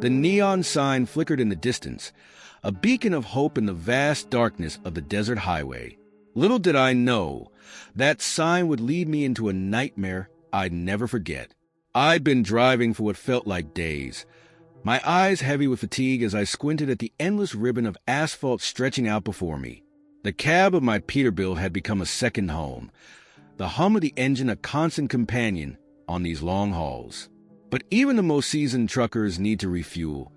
The neon sign flickered in the distance, a beacon of hope in the vast darkness of the desert highway. Little did I know, that sign would lead me into a nightmare I'd never forget. I'd been driving for what felt like days, my eyes heavy with fatigue as I squinted at the endless ribbon of asphalt stretching out before me. The cab of my Peterbilt had become a second home, the hum of the engine a constant companion on these long hauls. But even the most seasoned truckers need to refuel,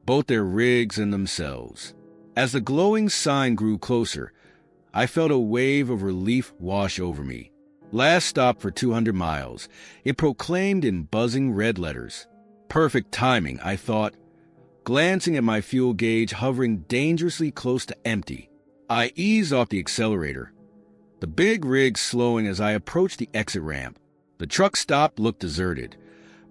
both their rigs and themselves. As the glowing sign grew closer, I felt a wave of relief wash over me. Last stop for 200 miles, it proclaimed in buzzing red letters. Perfect timing, I thought, glancing at my fuel gauge hovering dangerously close to empty. I eased off the accelerator, the big rig slowing as I approached the exit ramp. The truck stop looked deserted,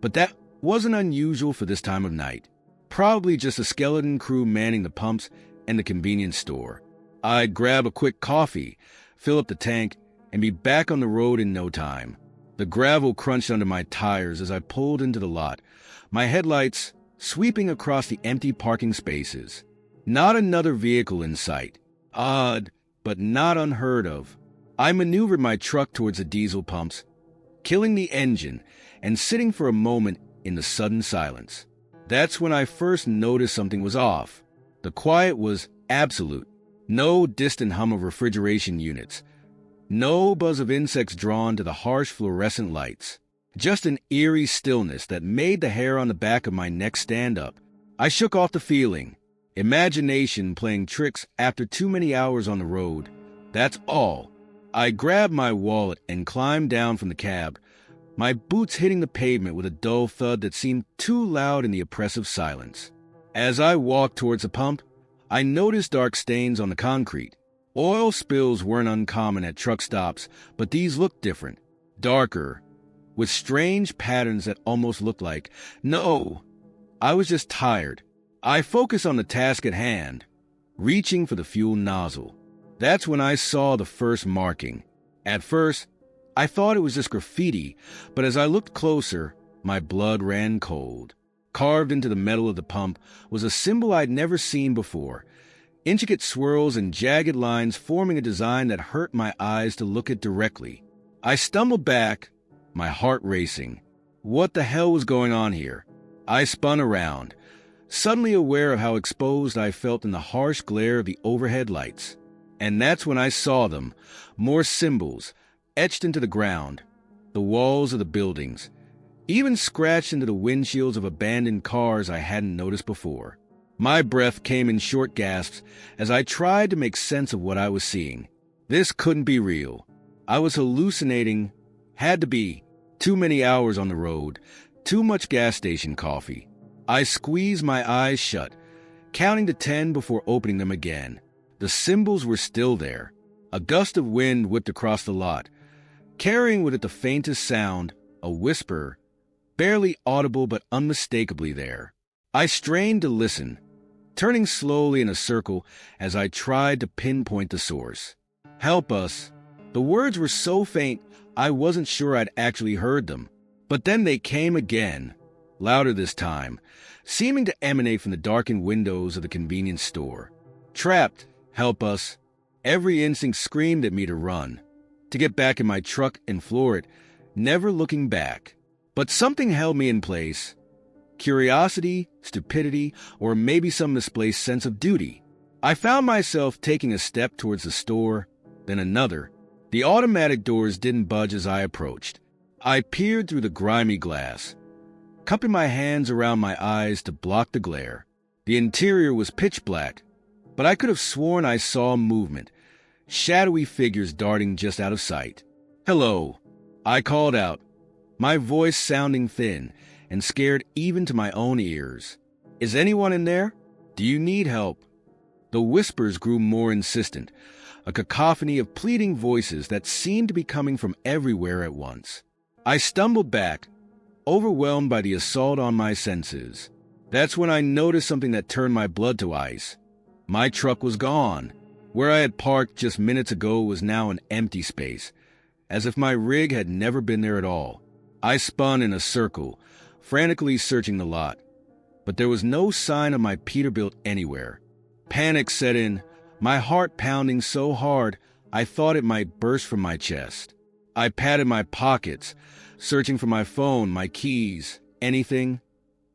but that wasn't unusual for this time of night. Probably just a skeleton crew manning the pumps and the convenience store. I'd grab a quick coffee, fill up the tank, and be back on the road in no time. The gravel crunched under my tires as I pulled into the lot, my headlights sweeping across the empty parking spaces. Not another vehicle in sight. Odd, but not unheard of. I maneuvered my truck towards the diesel pumps, killing the engine and sitting for a moment in the sudden silence. That's when I first noticed something was off. The quiet was absolute. No distant hum of refrigeration units. No buzz of insects drawn to the harsh fluorescent lights. Just an eerie stillness that made the hair on the back of my neck stand up. I shook off the feeling. Imagination playing tricks after too many hours on the road. That's all. I grabbed my wallet and climbed down from the cab, my boots hitting the pavement with a dull thud that seemed too loud in the oppressive silence. As I walked towards the pump, I noticed dark stains on the concrete. Oil spills weren't uncommon at truck stops, but these looked different, darker, with strange patterns that almost looked like, no, I was just tired. I focused on the task at hand, reaching for the fuel nozzle. That's when I saw the first marking. At first, I thought it was just graffiti, but as I looked closer, my blood ran cold. Carved into the metal of the pump was a symbol I'd never seen before, intricate swirls and jagged lines forming a design that hurt my eyes to look at directly. I stumbled back, my heart racing. What the hell was going on here? I spun around, suddenly aware of how exposed I felt in the harsh glare of the overhead lights. And that's when I saw them, more symbols, etched into the ground, the walls of the buildings, even scratched into the windshields of abandoned cars I hadn't noticed before. My breath came in short gasps as I tried to make sense of what I was seeing. This couldn't be real. I was hallucinating. Had to be. Too many hours on the road. Too much gas station coffee. I squeezed my eyes shut, counting to 10 before opening them again. The symbols were still there. A gust of wind whipped across the lot, carrying with it the faintest sound, a whisper, barely audible but unmistakably there. I strained to listen, turning slowly in a circle as I tried to pinpoint the source. Help us. The words were so faint I wasn't sure I'd actually heard them. But then they came again, louder this time, seeming to emanate from the darkened windows of the convenience store. Trapped, help us. Every instinct screamed at me to run, to get back in my truck and floor it, never looking back. But something held me in place. Curiosity, stupidity, or maybe some misplaced sense of duty. I found myself taking a step towards the store, then another. The automatic doors didn't budge as I approached. I peered through the grimy glass, cupping my hands around my eyes to block the glare. The interior was pitch black, but I could have sworn I saw movement, shadowy figures darting just out of sight. Hello, I called out, my voice sounding thin and scared even to my own ears. Is anyone in there? Do you need help? The whispers grew more insistent, a cacophony of pleading voices that seemed to be coming from everywhere at once. I stumbled back, overwhelmed by the assault on my senses. That's when I noticed something that turned my blood to ice. My truck was gone. Where I had parked just minutes ago was now an empty space, as if my rig had never been there at all. I spun in a circle, frantically searching the lot. but there was no sign of my Peterbilt anywhere. Panic set in, my heart pounding so hard I thought it might burst from my chest. I patted my pockets, searching for my phone, my keys, anything,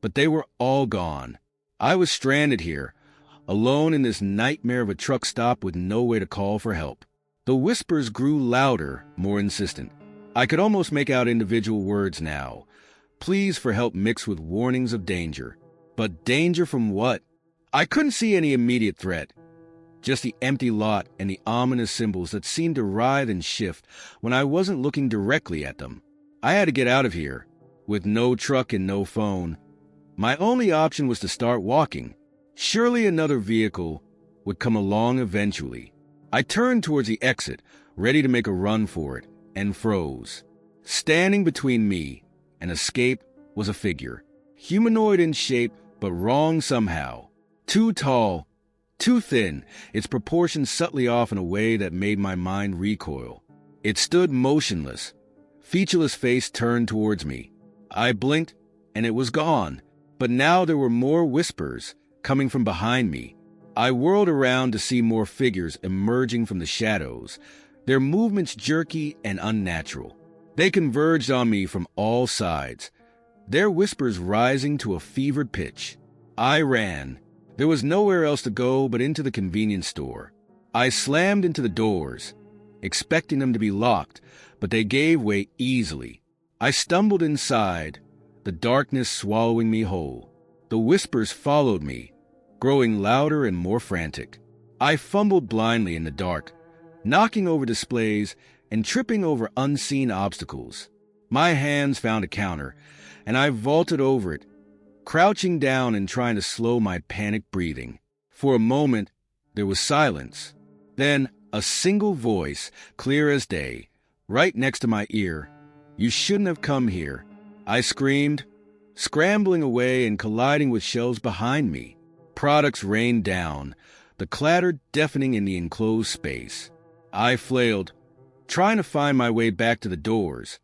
but they were all gone. I was stranded here, alone in this nightmare of a truck stop with no way to call for help. The whispers grew louder, more insistent. I could almost make out individual words now. Pleas for help mixed with warnings of danger. But danger from what? I couldn't see any immediate threat. Just the empty lot and the ominous symbols that seemed to writhe and shift when I wasn't looking directly at them. I had to get out of here, with no truck and no phone. My only option was to start walking. Surely another vehicle would come along eventually. I turned towards the exit, ready to make a run for it, and froze. Standing between me and escape was a figure, humanoid in shape, but wrong somehow. Too tall, too thin, its proportions subtly off in a way that made my mind recoil. It stood motionless, featureless face turned towards me. I blinked, and it was gone. But now there were more whispers coming from behind me. I whirled around to see more figures emerging from the shadows, their movements jerky and unnatural. They converged on me from all sides, their whispers rising to a fevered pitch. I ran. There was nowhere else to go but into the convenience store. I slammed into the doors, expecting them to be locked, but they gave way easily. I stumbled inside, the darkness swallowing me whole. The whispers followed me, growing louder and more frantic. I fumbled blindly in the dark, knocking over displays and tripping over unseen obstacles. My hands found a counter, and I vaulted over it, crouching down and trying to slow my panicked breathing. For a moment, there was silence. Then, a single voice, clear as day, right next to my ear. "You shouldn't have come here," I screamed, scrambling away and colliding with shelves behind me. Products rained down, the clatter deafening in the enclosed space. I flailed, trying to find my way back to the doors,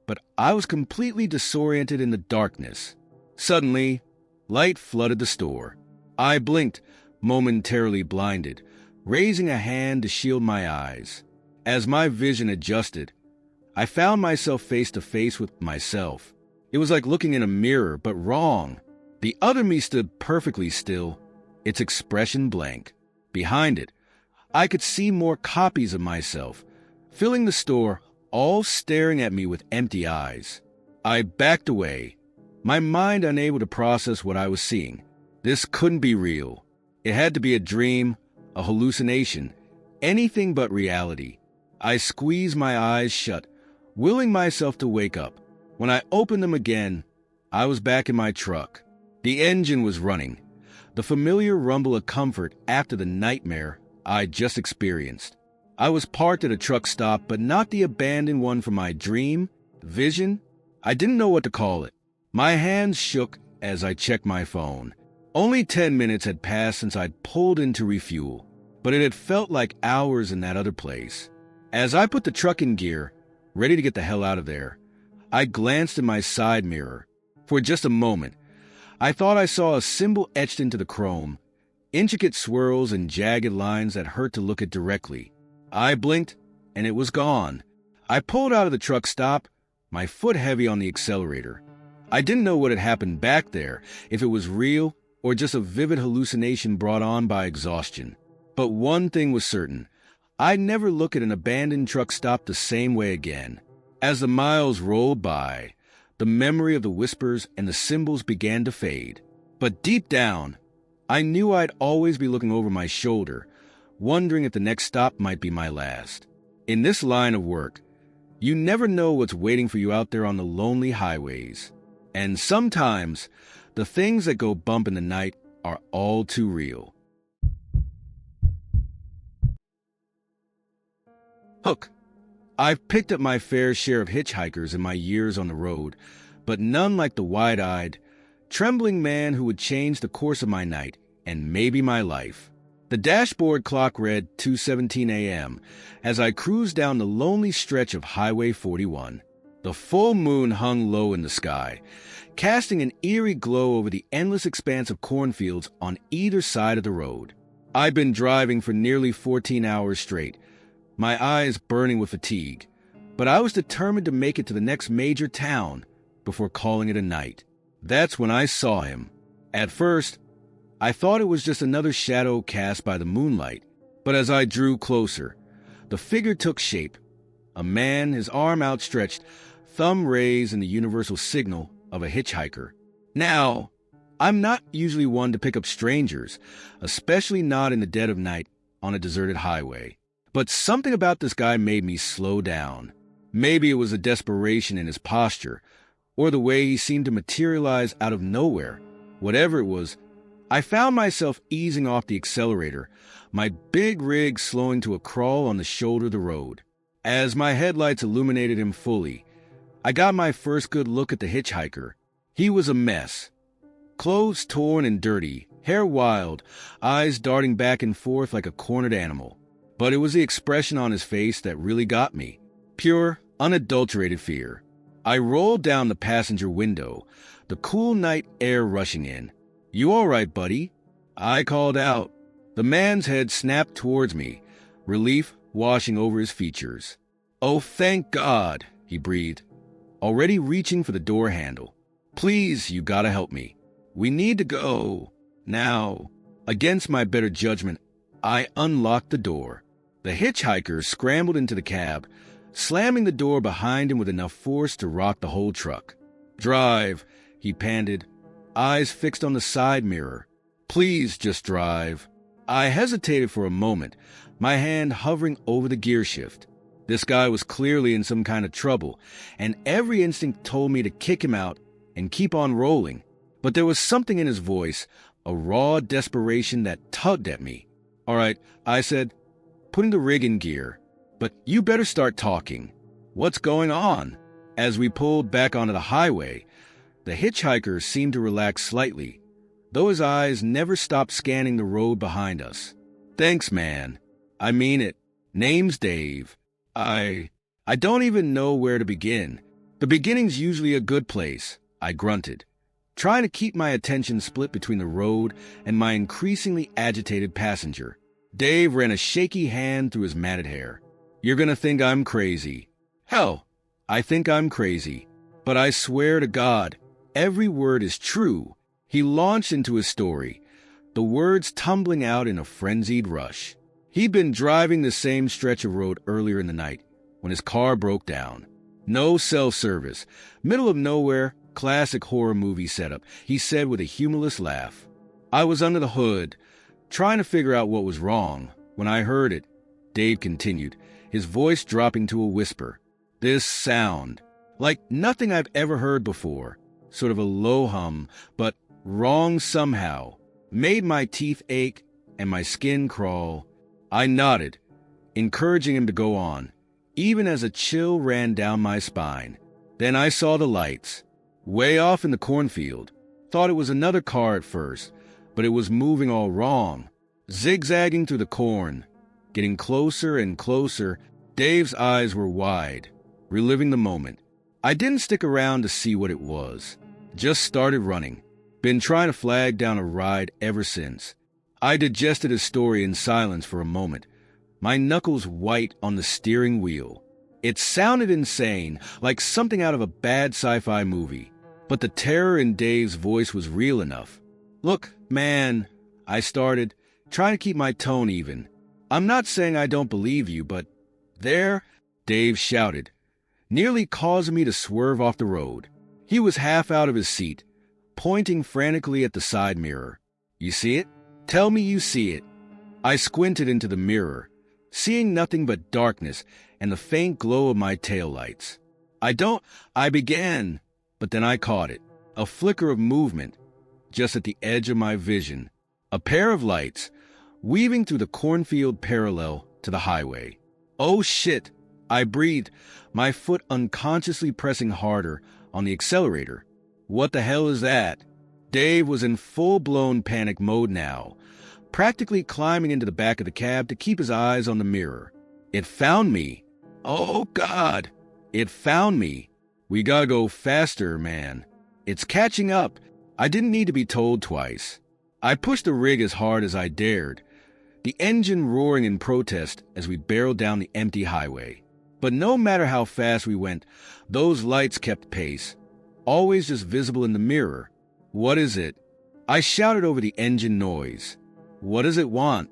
but I was completely disoriented in the darkness. Suddenly, light flooded the store. I blinked, momentarily blinded, raising a hand to shield my eyes. As my vision adjusted, I found myself face to face with myself. It was like looking in a mirror, but wrong. The other me stood perfectly still, its expression blank. Behind it, I could see more copies of myself, filling the store, all staring at me with empty eyes. I backed away, my mind unable to process what I was seeing. This couldn't be real. It had to be a dream, a hallucination, anything but reality. I squeezed my eyes shut, willing myself to wake up. When I opened them again, I was back in my truck. The engine was running, the familiar rumble of comfort after the nightmare I'd just experienced. I was parked at a truck stop, but not the abandoned one from my dream, vision. I didn't know what to call it. My hands shook as I checked my phone. Only 10 minutes had passed since I'd pulled in to refuel, but it had felt like hours in that other place. As I put the truck in gear, ready to get the hell out of there, I glanced in my side mirror. For just a moment, I thought I saw a symbol etched into the chrome, intricate swirls and jagged lines that hurt to look at directly. I blinked, and it was gone. I pulled out of the truck stop, my foot heavy on the accelerator. I didn't know what had happened back there, if it was real or just a vivid hallucination brought on by exhaustion. But one thing was certain. I'd never look at an abandoned truck stop the same way again. As the miles rolled by, the memory of the whispers and the symbols began to fade. But deep down, I knew I'd always be looking over my shoulder, wondering if the next stop might be my last. In this line of work, you never know what's waiting for you out there on the lonely highways. And sometimes, the things that go bump in the night are all too real. Hook. I've picked up my fair share of hitchhikers in my years on the road, but none like the wide-eyed, trembling man who would change the course of my night and maybe my life. The dashboard clock read 2:17 a.m. as I cruised down the lonely stretch of Highway 41. The full moon hung low in the sky, casting an eerie glow over the endless expanse of cornfields on either side of the road. I'd been driving for nearly 14 hours straight, my eyes burning with fatigue, but I was determined to make it to the next major town before calling it a night. That's when I saw him. At first, I thought it was just another shadow cast by the moonlight, but as I drew closer, the figure took shape. A man, his arm outstretched, thumb raised in the universal signal of a hitchhiker. Now, I'm not usually one to pick up strangers, especially not in the dead of night on a deserted highway. But something about this guy made me slow down. Maybe it was the desperation in his posture, or the way he seemed to materialize out of nowhere. Whatever it was, I found myself easing off the accelerator, my big rig slowing to a crawl on the shoulder of the road. As my headlights illuminated him fully, I got my first good look at the hitchhiker. He was a mess. Clothes torn and dirty, hair wild, eyes darting back and forth like a cornered animal. But it was the expression on his face that really got me. Pure, unadulterated fear. I rolled down the passenger window, the cool night air rushing in. "You all right, buddy?" I called out. The man's head snapped towards me, relief washing over his features. "Oh, thank God," he breathed, already reaching for the door handle. "Please, you gotta help me. We need to go. Now." Against my better judgment, I unlocked the door. The hitchhiker scrambled into the cab, slamming the door behind him with enough force to rock the whole truck. "Drive," he panted, eyes fixed on the side mirror. "Please just drive." I hesitated for a moment, my hand hovering over the gear shift. This guy was clearly in some kind of trouble, and every instinct told me to kick him out and keep on rolling. But there was something in his voice, a raw desperation that tugged at me. "All right," I said, putting the rig in gear, "but you better start talking. What's going on?" As we pulled back onto the highway, the hitchhiker seemed to relax slightly, though his eyes never stopped scanning the road behind us. "Thanks, man. I mean it. Name's Dave. I don't even know where to begin. The beginning's usually a good place," I grunted, trying to keep my attention split between the road and my increasingly agitated passenger. Dave ran a shaky hand through his matted hair. "You're gonna think I'm crazy." "Hell, I think I'm crazy. But I swear to God, every word is true." He launched into his story, the words tumbling out in a frenzied rush. He'd been driving the same stretch of road earlier in the night when his car broke down. No cell service, middle of nowhere, classic horror movie setup, he said with a humorless laugh. I was under the hood, trying to figure out what was wrong. When I heard it, Dave continued, his voice dropping to a whisper. This sound, like nothing I've ever heard before, sort of a low hum, but wrong somehow, made my teeth ache and my skin crawl. I nodded, encouraging him to go on, even as a chill ran down my spine. Then I saw the lights, way off in the cornfield. Thought it was another car at first, but it was moving all wrong, zigzagging through the corn. Getting closer and closer, Dave's eyes were wide, reliving the moment. I didn't stick around to see what it was. Just started running. Been trying to flag down a ride ever since. I digested his story in silence for a moment, my knuckles white on the steering wheel. It sounded insane, like something out of a bad sci-fi movie, but the terror in Dave's voice was real enough. Look, man, I started, trying to keep my tone even. I'm not saying I don't believe you, but there, Dave shouted, nearly causing me to swerve off the road. He was half out of his seat, pointing frantically at the side mirror. You see it? Tell me you see it. I squinted into the mirror, seeing nothing but darkness and the faint glow of my taillights. I began, but then I caught it. A flicker of movement, just at the edge of my vision. A pair of lights, weaving through the cornfield parallel to the highway. Oh shit, I breathed, my foot unconsciously pressing harder on the accelerator. What the hell is that? Dave was in full-blown panic mode now, practically climbing into the back of the cab to keep his eyes on the mirror. It found me. Oh, God! It found me. "We gotta go faster, man. It's catching up." I didn't need to be told twice. I pushed the rig as hard as I dared, the engine roaring in protest as we barreled down the empty highway. But no matter how fast we went, those lights kept pace, always just visible in the mirror. "What is it?" I shouted over the engine noise. "What does it want?"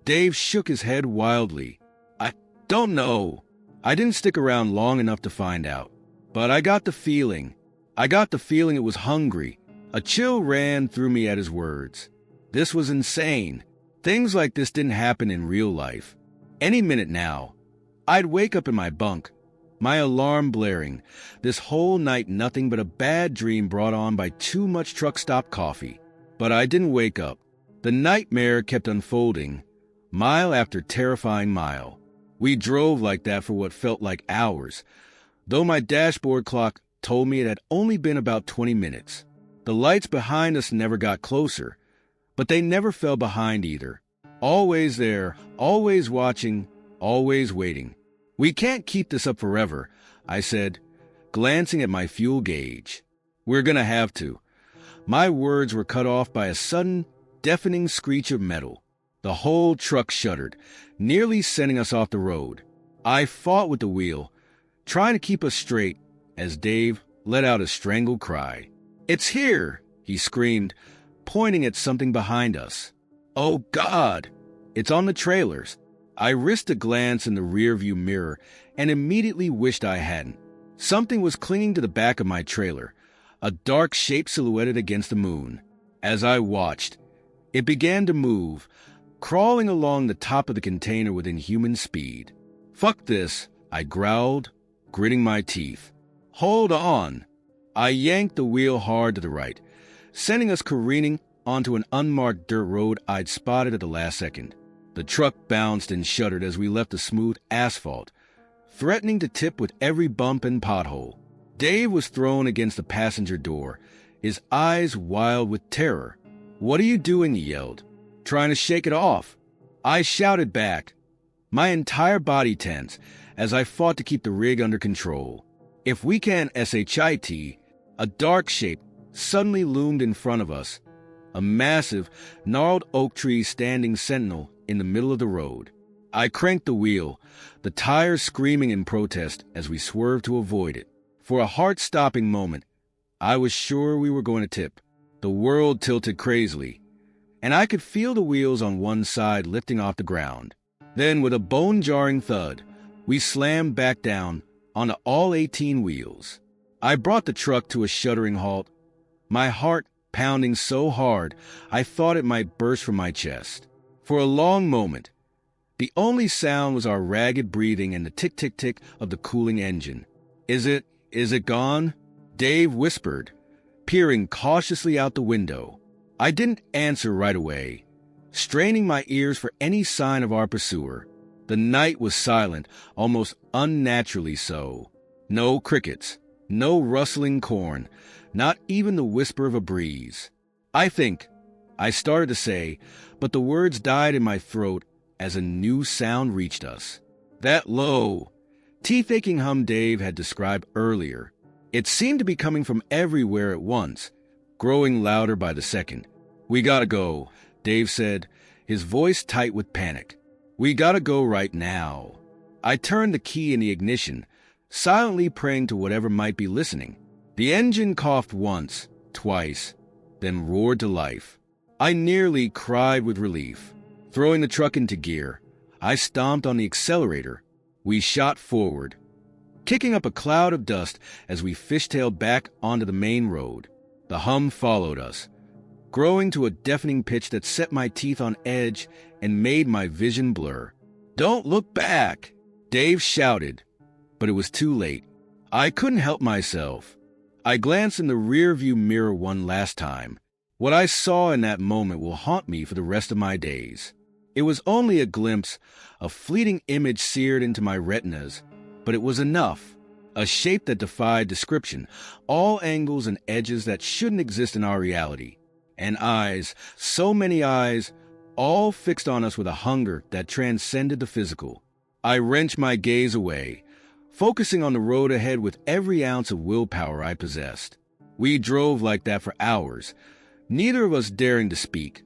Dave shook his head wildly. "I don't know." I didn't stick around long enough to find out, but I got the feeling it was hungry. A chill ran through me at his words. This was insane. Things like this didn't happen in real life. Any minute now, I'd wake up in my bunk, my alarm blaring, this whole night nothing but a bad dream brought on by too much truck stop coffee. But I didn't wake up. The nightmare kept unfolding, mile after terrifying mile. We drove like that for what felt like hours, though my dashboard clock told me it had only been about 20 minutes. The lights behind us never got closer, but they never fell behind either. Always there, always watching, always waiting. "We can't keep this up forever," I said, glancing at my fuel gauge. "We're gonna have to." My words were cut off by a sudden, deafening screech of metal. The whole truck shuddered, nearly sending us off the road. I fought with the wheel, trying to keep us straight, as Dave let out a strangled cry. "It's here!" he screamed, pointing at something behind us. "Oh, God!" "It's on the trailers." I risked a glance in the rearview mirror and immediately wished I hadn't. Something was clinging to the back of my trailer, a dark shape silhouetted against the moon. As I watched, it began to move, crawling along the top of the container within human speed. "Fuck this," I growled, gritting my teeth. "Hold on." I yanked the wheel hard to the right, sending us careening onto an unmarked dirt road I'd spotted at the last second. The truck bounced and shuddered as we left the smooth asphalt, threatening to tip with every bump and pothole. Dave was thrown against the passenger door, his eyes wild with terror. "What are you doing?" he yelled. "Trying to shake it off." I shouted back, my entire body tense, as I fought to keep the rig under control. If we can't shit, a dark shape suddenly loomed in front of us, a massive, gnarled oak tree standing sentinel in the middle of the road. I cranked the wheel, the tires screaming in protest as we swerved to avoid it. For a heart-stopping moment, I was sure we were going to tip. The world tilted crazily, and I could feel the wheels on one side lifting off the ground. Then, with a bone-jarring thud, we slammed back down onto all 18 wheels. I brought the truck to a shuddering halt, my heart pounding so hard I thought it might burst from my chest. For a long moment, the only sound was our ragged breathing and the tick-tick-tick of the cooling engine. Is it gone?" Dave whispered, peering cautiously out the window. I didn't answer right away, straining my ears for any sign of our pursuer. The night was silent, almost unnaturally so. No crickets, no rustling corn, not even the whisper of a breeze. "I think," I started to say, but the words died in my throat as a new sound reached us. That low, teeth-aching hum Dave had described earlier. It seemed to be coming from everywhere at once, growing louder by the second. "We gotta go," Dave said, his voice tight with panic. "We gotta go right now." I turned the key in the ignition, silently praying to whatever might be listening. The engine coughed once, twice, then roared to life. I nearly cried with relief. Throwing the truck into gear, I stomped on the accelerator. We shot forward, kicking up a cloud of dust as we fishtailed back onto the main road. The hum followed us, growing to a deafening pitch that set my teeth on edge and made my vision blur. "Don't look back!" Dave shouted, but it was too late. I couldn't help myself. I glanced in the rearview mirror one last time. What I saw in that moment will haunt me for the rest of my days. It was only a glimpse, a fleeting image seared into my retinas, but it was enough. A shape that defied description, all angles and edges that shouldn't exist in our reality. And eyes, so many eyes, all fixed on us with a hunger that transcended the physical. I wrenched my gaze away, focusing on the road ahead with every ounce of willpower I possessed. We drove like that for hours, neither of us daring to speak,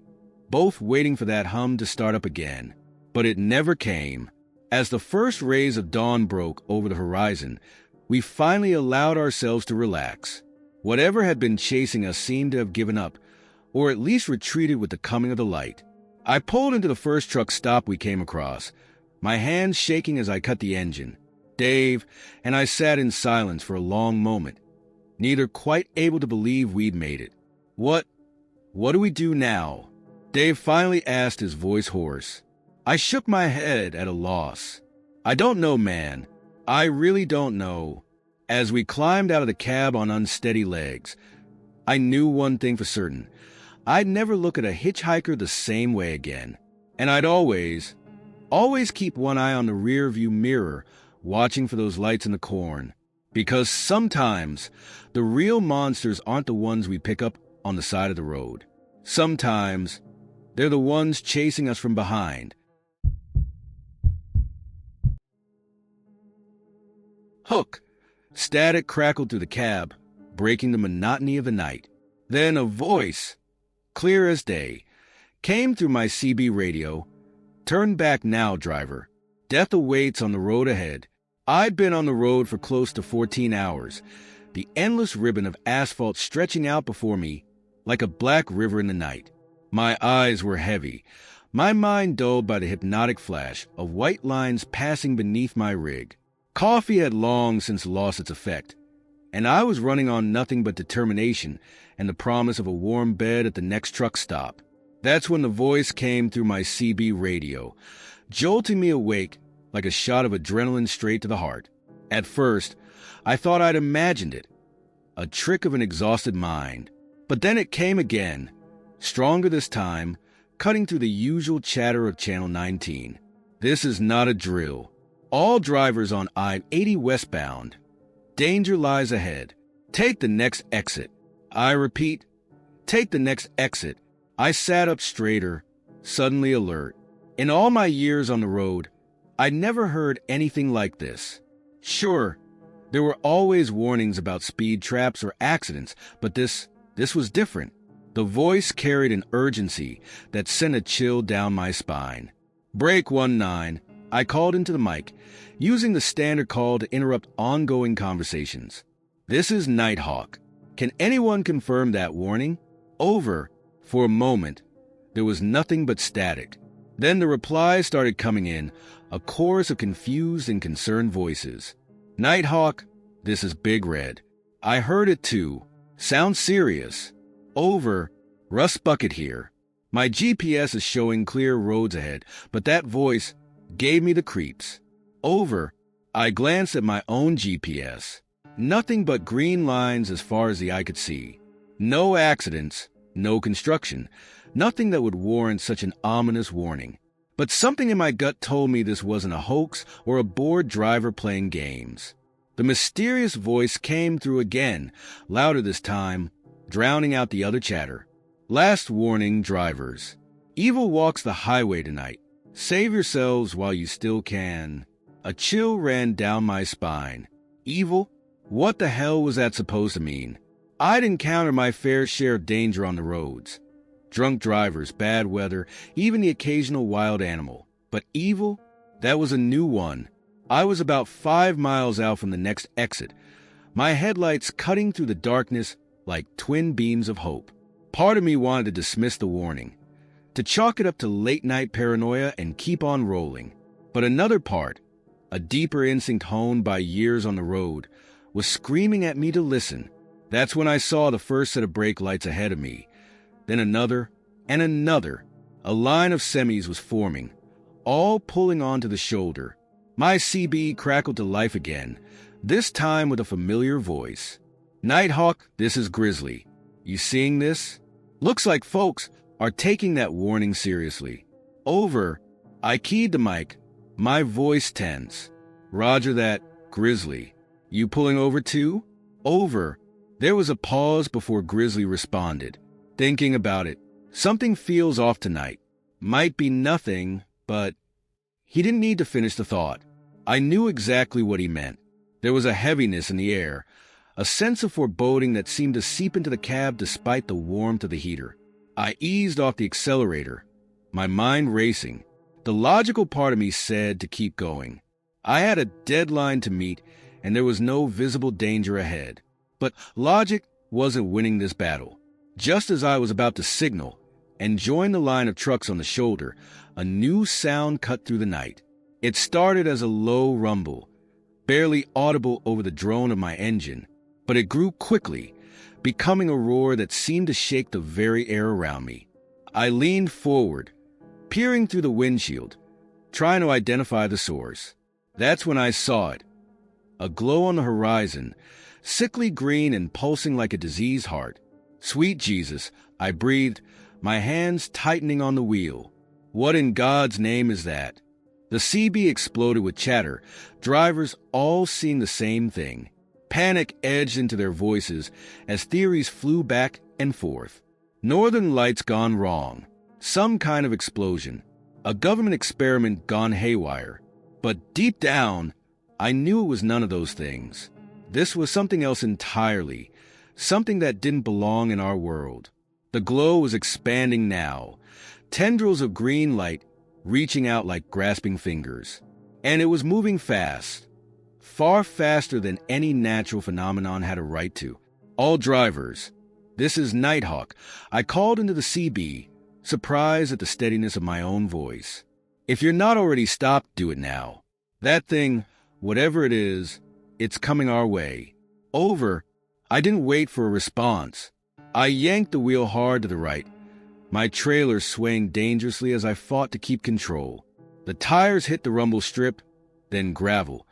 both waiting for that hum to start up again. But it never came. As the first rays of dawn broke over the horizon, we finally allowed ourselves to relax. Whatever had been chasing us seemed to have given up, or at least retreated with the coming of the light. I pulled into the first truck stop we came across, my hands shaking as I cut the engine. Dave and I sat in silence for a long moment, neither quite able to believe we'd made it. What do we do now?" Dave finally asked, his voice hoarse. I shook my head at a loss. "I don't know, man. I really don't know." As we climbed out of the cab on unsteady legs, I knew one thing for certain. I'd never look at a hitchhiker the same way again. And I'd always keep one eye on the rear view mirror, watching for those lights in the corn. Because sometimes the real monsters aren't the ones we pick up on the side of the road. Sometimes they're the ones chasing us from behind. Hook! Static crackled through the cab, breaking the monotony of the night. Then a voice, clear as day, came through my CB radio. "Turn back now, driver. Death awaits on the road ahead." I'd been on the road for close to 14 hours, the endless ribbon of asphalt stretching out before me like a black river in the night. My eyes were heavy, my mind dulled by the hypnotic flash of white lines passing beneath my rig. Coffee had long since lost its effect, and I was running on nothing but determination and the promise of a warm bed at the next truck stop. That's when the voice came through my CB radio, jolting me awake like a shot of adrenaline straight to the heart. At first, I thought I'd imagined it, a trick of an exhausted mind. But then it came again, stronger this time, cutting through the usual chatter of Channel 19. "This is not a drill. All drivers on I-80 westbound. Danger lies ahead. Take the next exit." I repeat, take the next exit. I sat up straighter, suddenly alert. In all my years on the road, I'd never heard anything like this. Sure, there were always warnings about speed traps or accidents, but this was different. The voice carried an urgency that sent a chill down my spine. "Break 19, I called into the mic, using the standard call to interrupt ongoing conversations. "This is Nighthawk. Can anyone confirm that warning?" Over. For a moment, there was nothing but static. Then the replies started coming in, a chorus of confused and concerned voices. "Nighthawk, this is Big Red. I heard it too. Sounds serious." Over. "Russ Bucket here. My GPS is showing clear roads ahead, but that voice gave me the creeps." Over. I glanced at my own GPS. Nothing but green lines as far as the eye could see. No accidents, no construction, nothing that would warrant such an ominous warning. But something in my gut told me this wasn't a hoax or a bored driver playing games. The mysterious voice came through again, louder this time, drowning out the other chatter. "Last warning, drivers. Evil walks the highway tonight. Save yourselves while you still can." A chill ran down my spine. Evil? What the hell was that supposed to mean? I'd encountered my fair share of danger on the roads. Drunk drivers, bad weather, even the occasional wild animal. But evil? That was a new one. I was about 5 miles out from the next exit, my headlights cutting through the darkness like twin beams of hope. Part of me wanted to dismiss the warning, to chalk it up to late-night paranoia and keep on rolling. But another part, a deeper instinct honed by years on the road, was screaming at me to listen. That's when I saw the first set of brake lights ahead of me. Then another, and another. A line of semis was forming, all pulling onto the shoulder. My CB crackled to life again, this time with a familiar voice. "Nighthawk, this is Grizzly. You seeing this? Looks like folks are taking that warning seriously." Over. I keyed the mic, my voice tense. "Roger that, Grizzly. You pulling over too?" Over. There was a pause before Grizzly responded. "Thinking about it. Something feels off tonight. Might be nothing, but..." He didn't need to finish the thought. I knew exactly what he meant. There was a heaviness in the air, a sense of foreboding that seemed to seep into the cab despite the warmth of the heater. I eased off the accelerator, my mind racing. The logical part of me said to keep going. I had a deadline to meet, and there was no visible danger ahead. But logic wasn't winning this battle. Just as I was about to signal and join the line of trucks on the shoulder, a new sound cut through the night. It started as a low rumble, barely audible over the drone of my engine, but it grew quickly, becoming a roar that seemed to shake the very air around me. I leaned forward, peering through the windshield, trying to identify the source. That's when I saw it. A glow on the horizon, sickly green and pulsing like a diseased heart. Sweet Jesus, I breathed, my hands tightening on the wheel. What in God's name is that? The CB exploded with chatter, drivers all seeing the same thing. Panic edged into their voices as theories flew back and forth. Northern lights gone wrong. Some kind of explosion. A government experiment gone haywire. But deep down, I knew it was none of those things. This was something else entirely, something that didn't belong in our world. The glow was expanding now, tendrils of green light reaching out like grasping fingers. And it was moving fast, far faster than any natural phenomenon had a right to. All drivers, this is Nighthawk. I called into the CB, surprised at the steadiness of my own voice. If you're not already stopped, do it now. That thing, whatever it is, it's coming our way. Over. I didn't wait for a response. I yanked the wheel hard to the right, my trailer swaying dangerously as I fought to keep control. The tires hit the rumble strip, then gravel,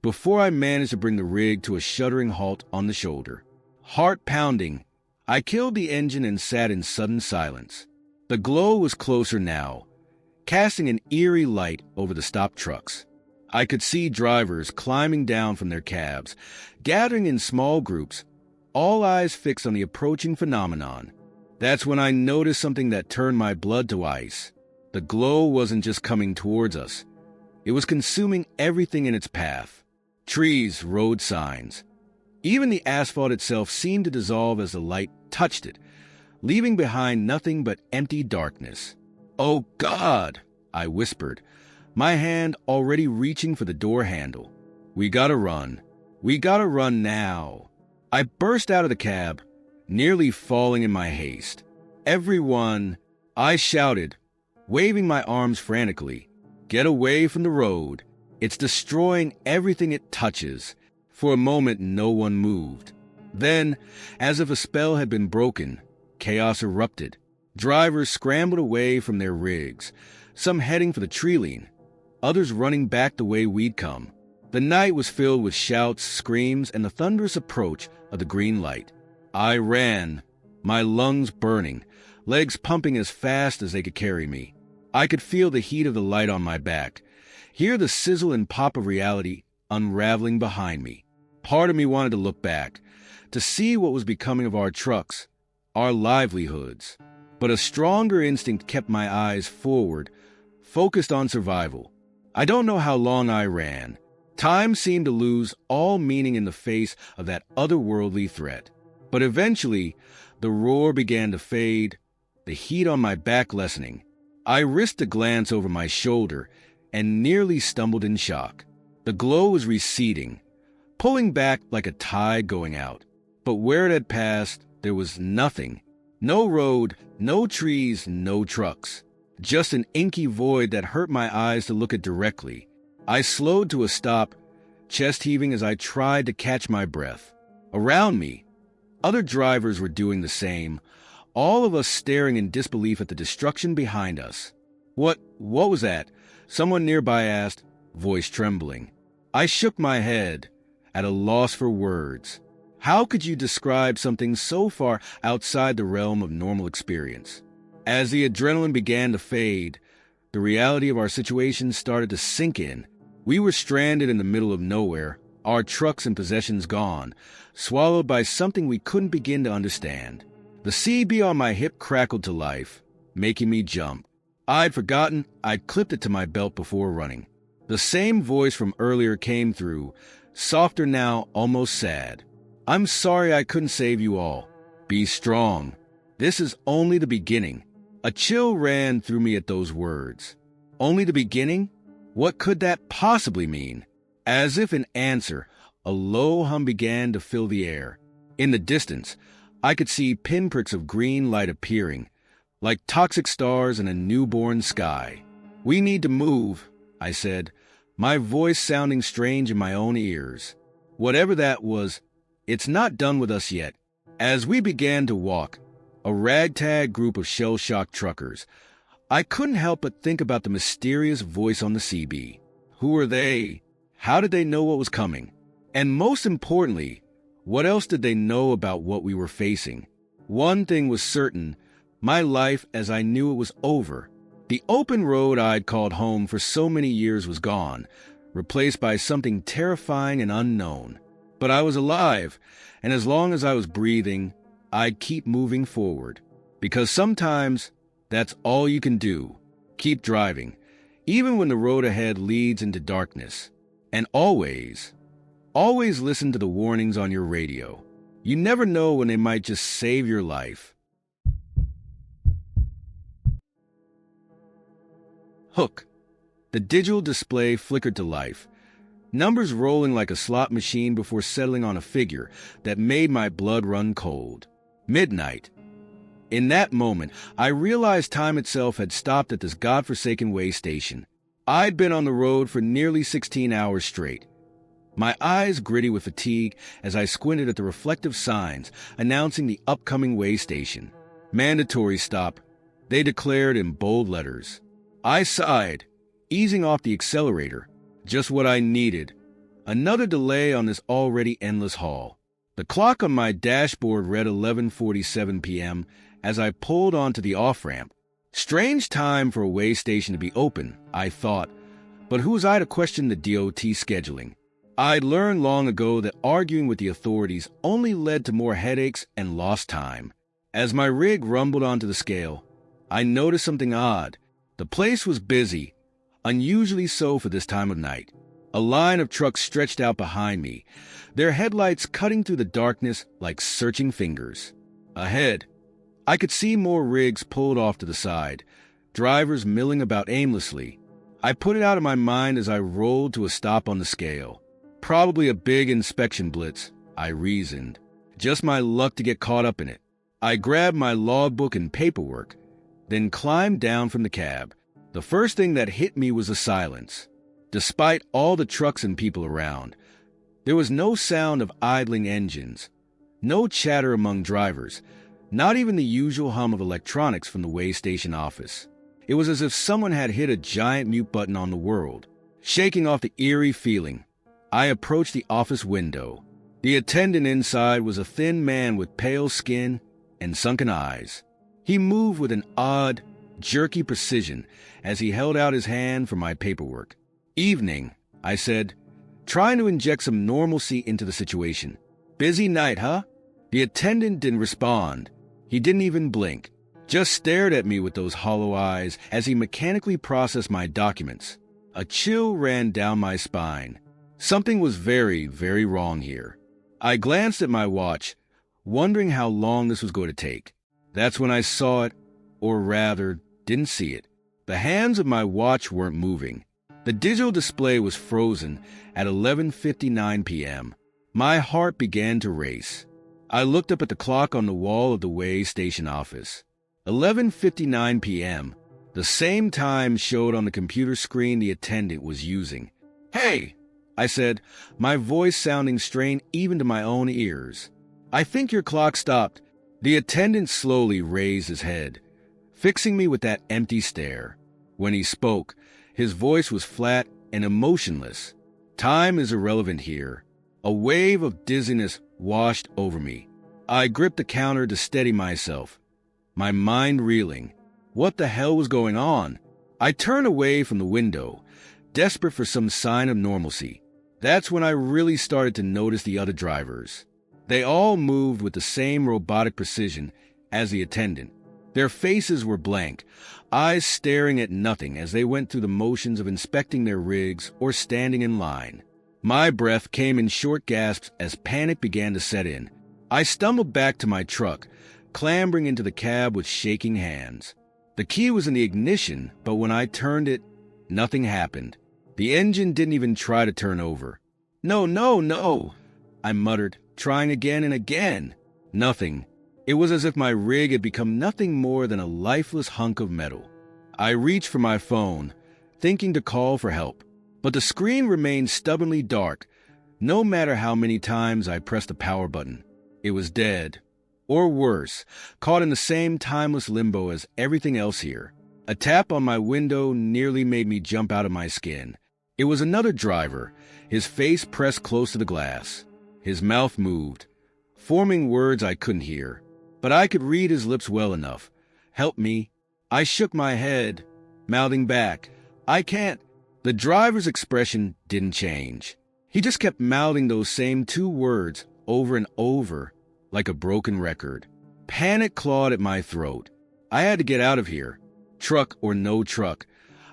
before I managed to bring the rig to a shuddering halt on the shoulder. Heart pounding, I killed the engine and sat in sudden silence. The glow was closer now, casting an eerie light over the stopped trucks. I could see drivers climbing down from their cabs, gathering in small groups, all eyes fixed on the approaching phenomenon. That's when I noticed something that turned my blood to ice. The glow wasn't just coming towards us. It was consuming everything in its path. Trees, road signs. Even the asphalt itself seemed to dissolve as the light touched it, leaving behind nothing but empty darkness. "Oh, God!" I whispered, my hand already reaching for the door handle. We gotta run. We gotta run now." I burst out of the cab, nearly falling in my haste. "Everyone," I shouted, waving my arms frantically, "get away from the road. It's destroying everything it touches." For a moment, no one moved. Then, as if a spell had been broken, chaos erupted. Drivers scrambled away from their rigs, some heading for the tree line, others running back the way we'd come. The night was filled with shouts, screams, and the thunderous approach of the green light. I ran, my lungs burning, legs pumping as fast as they could carry me. I could feel the heat of the light on my back, hear the sizzle and pop of reality unraveling behind me. Part of me wanted to look back, to see what was becoming of our trucks, our livelihoods. But a stronger instinct kept my eyes forward, focused on survival. I don't know how long I ran. Time seemed to lose all meaning in the face of that otherworldly threat. But eventually, the roar began to fade, the heat on my back lessening. I risked a glance over my shoulder and nearly stumbled in shock. The glow was receding, pulling back like a tide going out. But where it had passed, there was nothing. No road, no trees, no trucks. Just an inky void that hurt my eyes to look at directly. I slowed to a stop, chest heaving as I tried to catch my breath. Around me, other drivers were doing the same, all of us staring in disbelief at the destruction behind us. What was that?" someone nearby asked, voice trembling. I shook my head, at a loss for words. How could you describe something so far outside the realm of normal experience? As the adrenaline began to fade, the reality of our situation started to sink in. We were stranded in the middle of nowhere, our trucks and possessions gone, swallowed by something we couldn't begin to understand. The CB on my hip crackled to life, making me jump. I'd forgotten I'd clipped it to my belt before running. The same voice from earlier came through, softer now, almost sad. "I'm sorry I couldn't save you all. Be strong. This is only the beginning." A chill ran through me at those words. Only the beginning? What could that possibly mean? As if in answer, a low hum began to fill the air. In the distance, I could see pinpricks of green light appearing, like toxic stars in a newborn sky. "We need to move," I said, my voice sounding strange in my own ears. Whatever that was, it's not done with us yet. As we began to walk, a ragtag group of shell-shocked truckers, I couldn't help but think about the mysterious voice on the CB. Who were they? How did they know what was coming? And most importantly, what else did they know about what we were facing? One thing was certain, my life as I knew it was over. The open road I'd called home for so many years was gone, replaced by something terrifying and unknown. But I was alive, and as long as I was breathing, I'd keep moving forward. Because sometimes, that's all you can do. Keep driving, even when the road ahead leads into darkness. And always listen to the warnings on your radio. You never know when they might just save your life. Hook. The digital display flickered to life, numbers rolling like a slot machine before settling on a figure that made my blood run cold. Midnight. In that moment, I realized time itself had stopped at this godforsaken way station. I'd been on the road for nearly 16 hours straight, my eyes gritty with fatigue as I squinted at the reflective signs announcing the upcoming way station. "Mandatory stop," they declared in bold letters. I sighed, easing off the accelerator. Just what I needed. Another delay on this already endless haul. The clock on my dashboard read 11:47 p.m. as I pulled onto the off-ramp. Strange time for a way station to be open, I thought, but who was I to question the DOT scheduling? I'd learned long ago that arguing with the authorities only led to more headaches and lost time. As my rig rumbled onto the scale, I noticed something odd. The place was busy, unusually so for this time of night. A line of trucks stretched out behind me, their headlights cutting through the darkness like searching fingers. Ahead, I could see more rigs pulled off to the side, drivers milling about aimlessly. I put it out of my mind as I rolled to a stop on the scale. Probably a big inspection blitz, I reasoned. Just my luck to get caught up in it. I grabbed my logbook and paperwork, then climbed down from the cab. The first thing that hit me was the silence. Despite all the trucks and people around, there was no sound of idling engines, no chatter among drivers, not even the usual hum of electronics from the way station office. It was as if someone had hit a giant mute button on the world. Shaking off the eerie feeling, I approached the office window. The attendant inside was a thin man with pale skin and sunken eyes. He moved with an odd, jerky precision as he held out his hand for my paperwork. "Evening," I said, trying to inject some normalcy into the situation. "Busy night, huh?" The attendant didn't respond. He didn't even blink, just stared at me with those hollow eyes as he mechanically processed my documents. A chill ran down my spine. Something was very, very wrong here. I glanced at my watch, wondering how long this was going to take. That's when I saw it, or rather, didn't see it. The hands of my watch weren't moving. The digital display was frozen at 11:59 p.m. My heart began to race. I looked up at the clock on the wall of the way station office. 11:59 p.m. The same time showed on the computer screen the attendant was using. "Hey," I said, my voice sounding strained even to my own ears. "I think your clock stopped." The attendant slowly raised his head, fixing me with that empty stare. When he spoke, his voice was flat and emotionless. Time is irrelevant here. A wave of dizziness washed over me. I gripped the counter to steady myself, my mind reeling. What the hell was going on? I turned away from the window, desperate for some sign of normalcy. That's when I really started to notice the other drivers. They all moved with the same robotic precision as the attendant. Their faces were blank, eyes staring at nothing as they went through the motions of inspecting their rigs or standing in line. My breath came in short gasps as panic began to set in. I stumbled back to my truck, clambering into the cab with shaking hands. The key was in the ignition, but when I turned it, nothing happened. The engine didn't even try to turn over. No, no, no, I muttered, trying again and again. Nothing. It was as if my rig had become nothing more than a lifeless hunk of metal. I reached for my phone, thinking to call for help, but the screen remained stubbornly dark, no matter how many times I pressed the power button. It was dead. Or worse, caught in the same timeless limbo as everything else here. A tap on my window nearly made me jump out of my skin. It was another driver, his face pressed close to the glass. His mouth moved, forming words I couldn't hear, but I could read his lips well enough. Help me. I shook my head, mouthing back, I can't. The driver's expression didn't change. He just kept mouthing those same two words over and over, like a broken record. Panic clawed at my throat. I had to get out of here. Truck or no truck,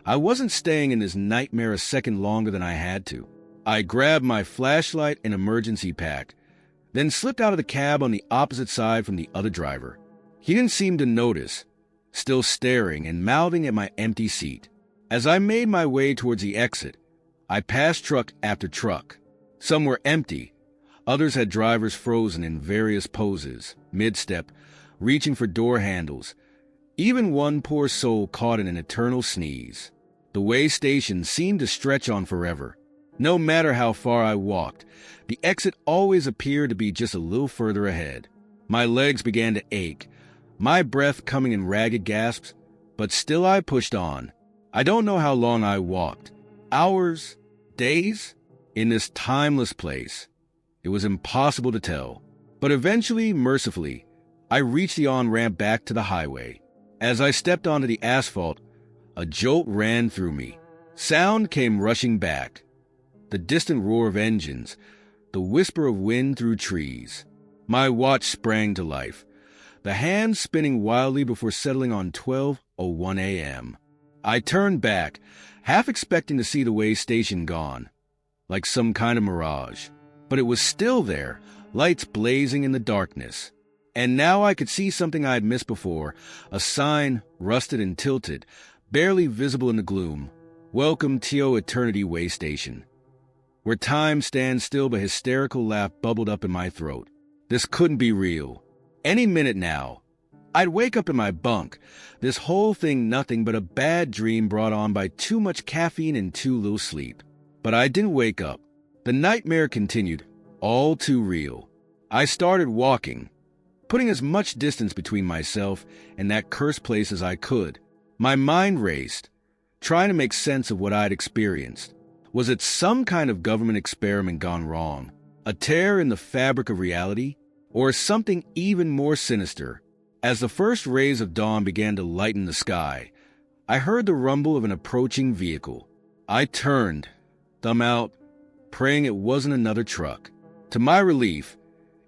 I wasn't staying in this nightmare a second longer than I had to. I grabbed my flashlight and emergency pack, then slipped out of the cab on the opposite side from the other driver. He didn't seem to notice, still staring and mouthing at my empty seat. As I made my way towards the exit, I passed truck after truck. Some were empty. Others had drivers frozen in various poses, mid-step, reaching for door handles. Even one poor soul caught in an eternal sneeze. The way station seemed to stretch on forever. No matter how far I walked, the exit always appeared to be just a little further ahead. My legs began to ache, my breath coming in ragged gasps, but still I pushed on. I don't know how long I walked. Hours? Days? In this timeless place. It was impossible to tell. But eventually, mercifully, I reached the on-ramp back to the highway. As I stepped onto the asphalt, a jolt ran through me. Sound came rushing back. The distant roar of engines, the whisper of wind through trees. My watch sprang to life, the hands spinning wildly before settling on 12:01 a.m. I turned back, half expecting to see the way station gone, like some kind of mirage. But it was still there, lights blazing in the darkness. And now I could see something I had missed before, a sign, rusted and tilted, barely visible in the gloom. Welcome to Eternity Way Station. Where time stands still, but hysterical laugh bubbled up in my throat. This couldn't be real. Any minute now, I'd wake up in my bunk. This whole thing nothing but a bad dream brought on by too much caffeine and too little sleep. But I didn't wake up. The nightmare continued, all too real. I started walking, putting as much distance between myself and that cursed place as I could. My mind raced, trying to make sense of what I'd experienced. Was it some kind of government experiment gone wrong? A tear in the fabric of reality? Or something even more sinister? As the first rays of dawn began to lighten the sky, I heard the rumble of an approaching vehicle. I turned, thumb out, praying it wasn't another truck. To my relief,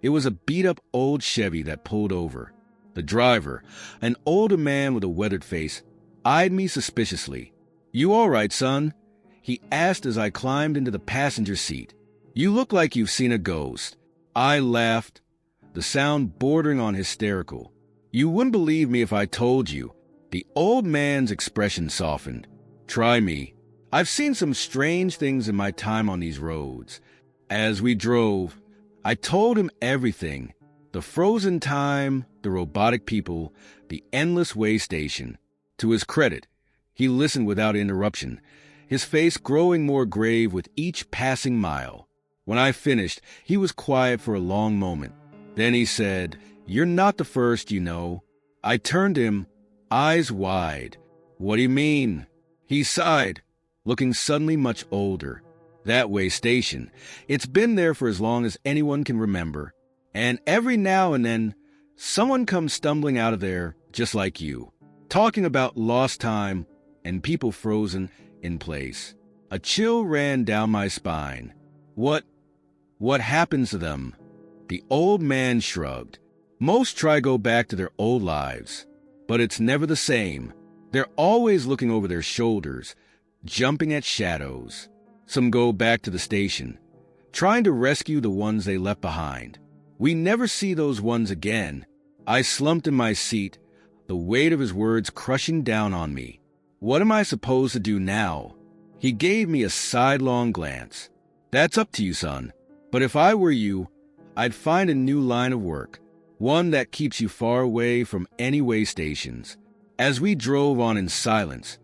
it was a beat-up old Chevy that pulled over. The driver, an older man with a weathered face, eyed me suspiciously. "You all right, son?" he asked as I climbed into the passenger seat. "You look like you've seen a ghost." I laughed, the sound bordering on hysterical. "You wouldn't believe me if I told you." The old man's expression softened. "Try me. I've seen some strange things in my time on these roads." As we drove, I told him everything. The frozen time, the robotic people, the endless way station. To his credit, he listened without interruption, his face growing more grave with each passing mile. When I finished, he was quiet for a long moment. Then he said, "You're not the first, you know." I turned to him, eyes wide. "What do you mean?" He sighed, looking suddenly much older. "That way station. It's been there for as long as anyone can remember. And every now and then, someone comes stumbling out of there, just like you, talking about lost time and people frozen in place." A chill ran down my spine. What happens to them?" The old man shrugged. "Most try to go back to their old lives, but it's never the same. They're always looking over their shoulders, jumping at shadows. Some go back to the station, trying to rescue the ones they left behind. We never see those ones again. I slumped in my seat, the weight of his words crushing down on me. What am I supposed to do now? He gave me a sidelong glance. That's up to you, son. But if I were you, I'd find a new line of work, one that keeps you far away from any way stations. As we drove on in silence,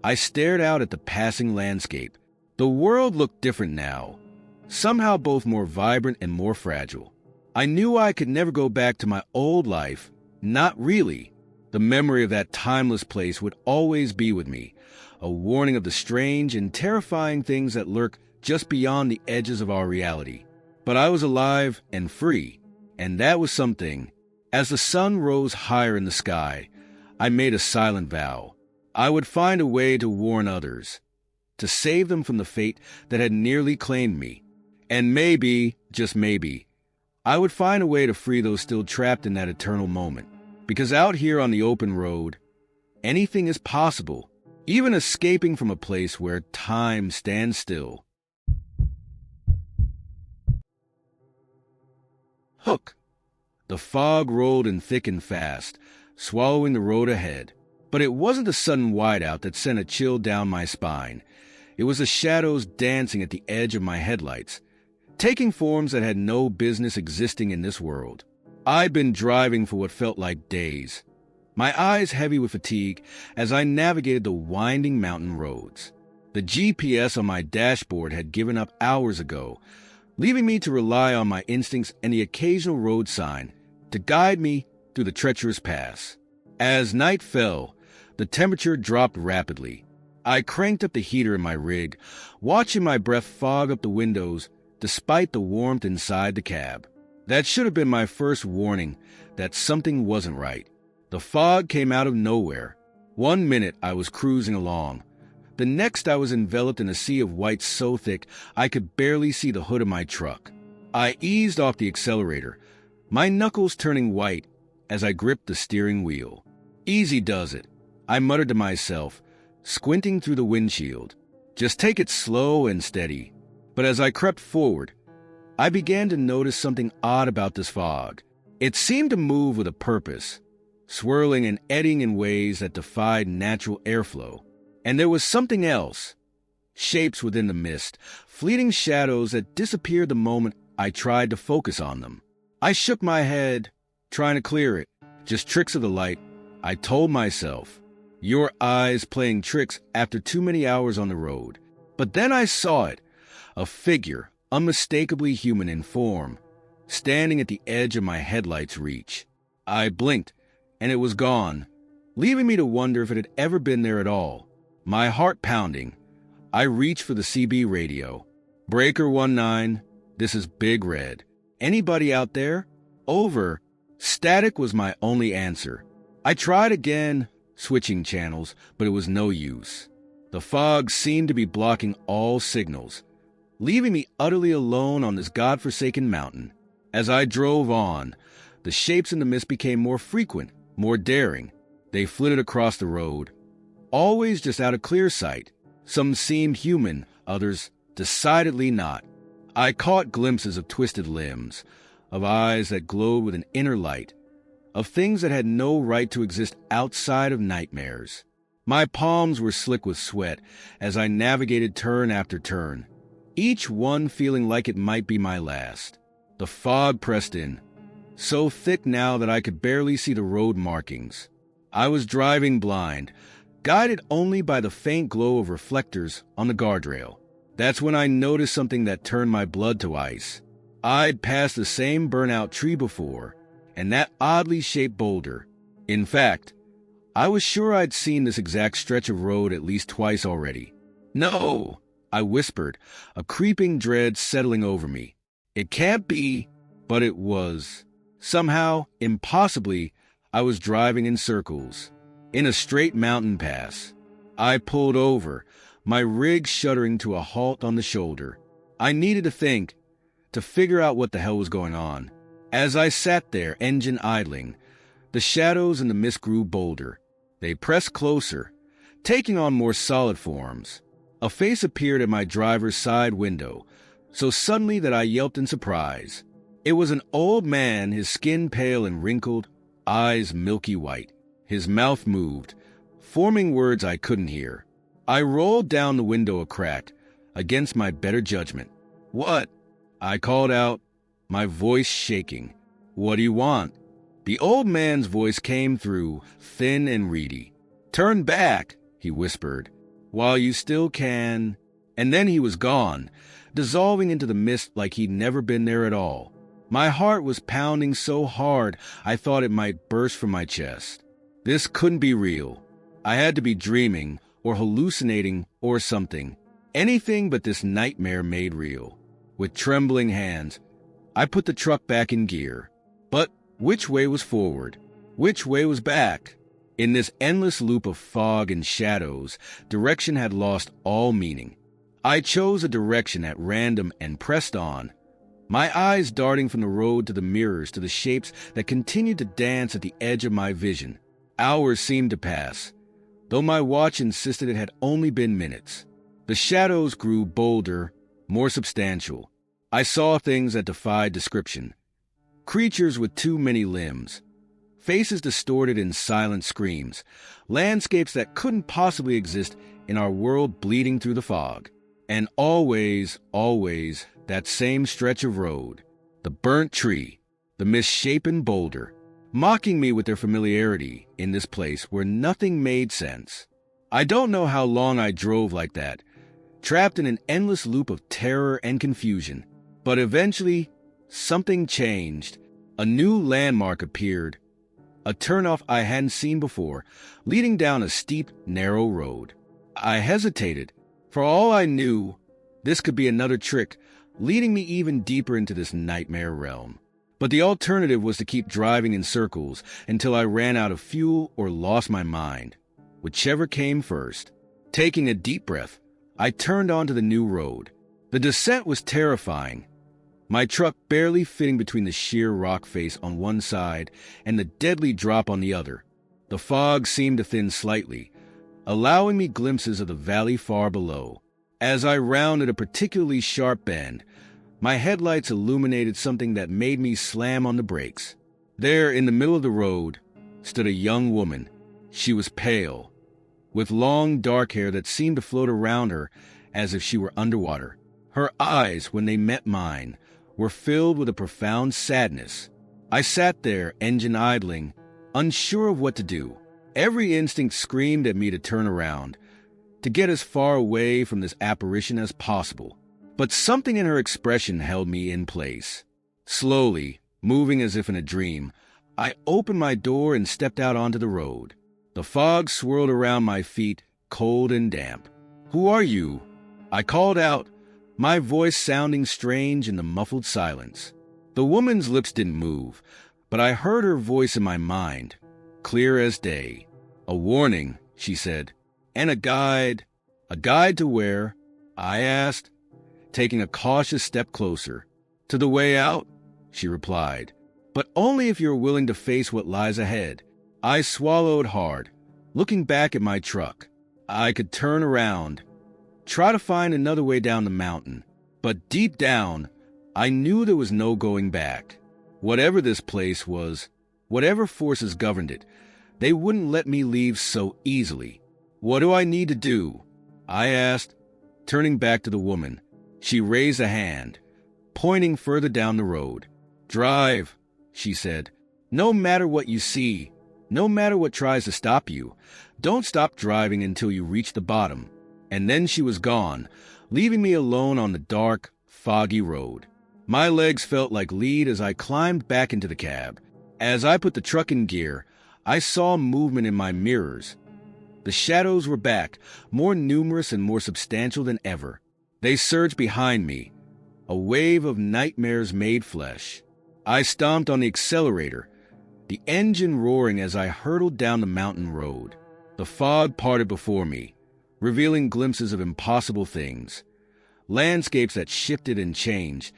I stared out at the passing landscape. The world looked different now, somehow both more vibrant and more fragile. I knew I could never go back to my old life. Not really. The memory of that timeless place would always be with me, a warning of the strange and terrifying things that lurk just beyond the edges of our reality. But I was alive and free, and that was something. As the sun rose higher in the sky, I made a silent vow. I would find a way to warn others, to save them from the fate that had nearly claimed me. And maybe, just maybe, I would find a way to free those still trapped in that eternal moment. Because out here on the open road, anything is possible, even escaping from a place where time stands still. Hook. The fog rolled in thick and fast, swallowing the road ahead. But it wasn't the sudden whiteout that sent a chill down my spine. It was the shadows dancing at the edge of my headlights, taking forms that had no business existing in this world. I'd been driving for what felt like days, my eyes heavy with fatigue as I navigated the winding mountain roads. The GPS on my dashboard had given up hours ago, leaving me to rely on my instincts and the occasional road sign to guide me through the treacherous pass. As night fell, the temperature dropped rapidly. I cranked up the heater in my rig, watching my breath fog up the windows despite the warmth inside the cab. That should have been my first warning that something wasn't right. The fog came out of nowhere. 1 minute I was cruising along. The next I was enveloped in a sea of white so thick I could barely see the hood of my truck. I eased off the accelerator, my knuckles turning white as I gripped the steering wheel. Easy does it, I muttered to myself, squinting through the windshield. Just take it slow and steady. But as I crept forward, I began to notice something odd about this fog. It seemed to move with a purpose, swirling and eddying in ways that defied natural airflow. And there was something else. Shapes within the mist, fleeting shadows that disappeared the moment I tried to focus on them. I shook my head, trying to clear it. Just tricks of the light, I told myself. Your eyes playing tricks after too many hours on the road. But then I saw it, a figure, unmistakably human in form, standing at the edge of my headlight's reach. I blinked, and it was gone, leaving me to wonder if it had ever been there at all. My heart pounding, I reached for the CB radio. Breaker 19, this is Big Red. Anybody out there? Over. Static was my only answer. I tried again, switching channels, but it was no use. The fog seemed to be blocking all signals, leaving me utterly alone on this godforsaken mountain. As I drove on, the shapes in the mist became more frequent, more daring. They flitted across the road, always just out of clear sight. Some seemed human, others decidedly not. I caught glimpses of twisted limbs, of eyes that glowed with an inner light, of things that had no right to exist outside of nightmares. My palms were slick with sweat as I navigated turn after turn, each one feeling like it might be my last. The fog pressed in, so thick now that I could barely see the road markings. I was driving blind, guided only by the faint glow of reflectors on the guardrail. That's when I noticed something that turned my blood to ice. I'd passed the same burnout tree before, and that oddly shaped boulder. In fact, I was sure I'd seen this exact stretch of road at least twice already. No, I whispered, a creeping dread settling over me. It can't be, but it was. Somehow, impossibly, I was driving in circles, in a straight mountain pass. I pulled over, my rig shuddering to a halt on the shoulder. I needed to think, to figure out what the hell was going on. As I sat there, engine idling, the shadows in the mist grew bolder. They pressed closer, taking on more solid forms. A face appeared at my driver's side window, so suddenly that I yelped in surprise. It was an old man, his skin pale and wrinkled, eyes milky white. His mouth moved, forming words I couldn't hear. I rolled down the window a crack, against my better judgment. "What?" I called out, my voice shaking. "What do you want?" The old man's voice came through, thin and reedy. "Turn back," he whispered, "while you still can." And then he was gone, dissolving into the mist like he'd never been there at all. My heart was pounding so hard I thought it might burst from my chest. This couldn't be real. I had to be dreaming, or hallucinating, or something. Anything but this nightmare made real. With trembling hands, I put the truck back in gear. But which way was forward? Which way was back? In this endless loop of fog and shadows, direction had lost all meaning. I chose a direction at random and pressed on, my eyes darting from the road to the mirrors to the shapes that continued to dance at the edge of my vision. Hours seemed to pass, though my watch insisted it had only been minutes. The shadows grew bolder, more substantial. I saw things that defied description. Creatures with too many limbs, faces distorted in silent screams, landscapes that couldn't possibly exist in our world bleeding through the fog. And always, always, that same stretch of road, the burnt tree, the misshapen boulder, mocking me with their familiarity in this place where nothing made sense. I don't know how long I drove like that, trapped in an endless loop of terror and confusion. But eventually, something changed. A new landmark appeared, a turnoff I hadn't seen before, leading down a steep, narrow road. I hesitated. For all I knew, this could be another trick, leading me even deeper into this nightmare realm. But the alternative was to keep driving in circles until I ran out of fuel or lost my mind. Whichever came first. Taking a deep breath, I turned onto the new road. The descent was terrifying, my truck barely fitting between the sheer rock face on one side and the deadly drop on the other. The fog seemed to thin slightly, allowing me glimpses of the valley far below. As I rounded a particularly sharp bend, my headlights illuminated something that made me slam on the brakes. There, in the middle of the road, stood a young woman. She was pale, with long dark hair that seemed to float around her as if she were underwater. Her eyes, when they met mine, were filled with a profound sadness. I sat there, engine idling, unsure of what to do. Every instinct screamed at me to turn around, to get as far away from this apparition as possible. But something in her expression held me in place. Slowly, moving as if in a dream, I opened my door and stepped out onto the road. The fog swirled around my feet, cold and damp. "Who are you?" I called out, my voice sounding strange in the muffled silence. The woman's lips didn't move, but I heard her voice in my mind, clear as day. "A warning," she said. "And a guide." "A guide to where?" I asked, taking a cautious step closer. "To the way out," she replied. "But only if you're willing to face what lies ahead." I swallowed hard, looking back at my truck. I could turn around, try to find another way down the mountain. But deep down, I knew there was no going back. Whatever this place was, whatever forces governed it, they wouldn't let me leave so easily. "What do I need to do?" I asked, turning back to the woman. She raised a hand, pointing further down the road. "Drive," she said. "No matter what you see, no matter what tries to stop you, don't stop driving until you reach the bottom." And then she was gone, leaving me alone on the dark, foggy road. My legs felt like lead as I climbed back into the cab. As I put the truck in gear, I saw movement in my mirrors. The shadows were back, more numerous and more substantial than ever. They surged behind me, a wave of nightmares made flesh. I stomped on the accelerator, the engine roaring as I hurtled down the mountain road. The fog parted before me, revealing glimpses of impossible things, landscapes that shifted and changed,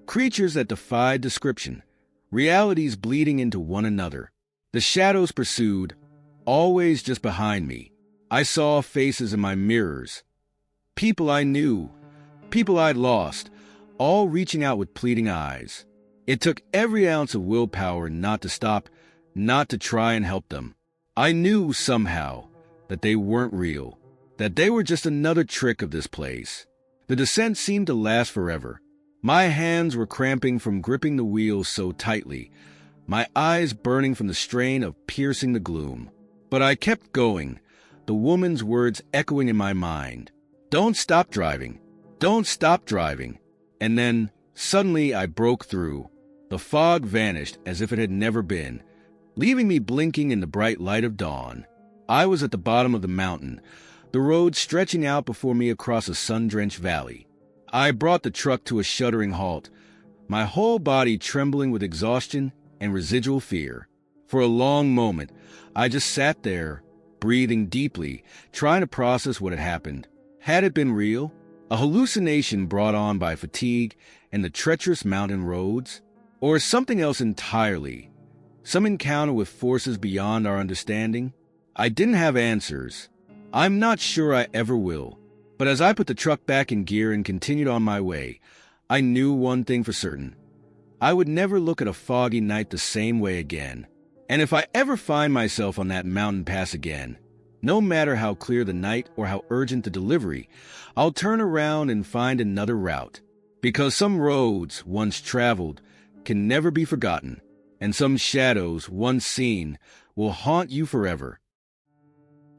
creatures that defied description, realities bleeding into one another. The shadows pursued, always just behind me. I saw faces in my mirrors, people I knew, people I'd lost, all reaching out with pleading eyes. It took every ounce of willpower not to stop, not to try and help them. I knew somehow that they weren't real, that they were just another trick of this place. The descent seemed to last forever. My hands were cramping from gripping the wheels so tightly, my eyes burning from the strain of piercing the gloom. But I kept going, the woman's words echoing in my mind. Don't stop driving. Don't stop driving. And then, suddenly, I broke through. The fog vanished as if it had never been, leaving me blinking in the bright light of dawn. I was at the bottom of the mountain, the road stretching out before me across a sun-drenched valley. I brought the truck to a shuddering halt, my whole body trembling with exhaustion and residual fear. For a long moment, I just sat there, breathing deeply, trying to process what had happened. Had it been real? A hallucination brought on by fatigue and the treacherous mountain roads? Or something else entirely? Some encounter with forces beyond our understanding? I didn't have answers. I'm not sure I ever will. But as I put the truck back in gear and continued on my way, I knew one thing for certain. I would never look at a foggy night the same way again. And if I ever find myself on that mountain pass again, no matter how clear the night or how urgent the delivery, I'll turn around and find another route. Because some roads, once traveled, can never be forgotten, and some shadows, once seen, will haunt you forever.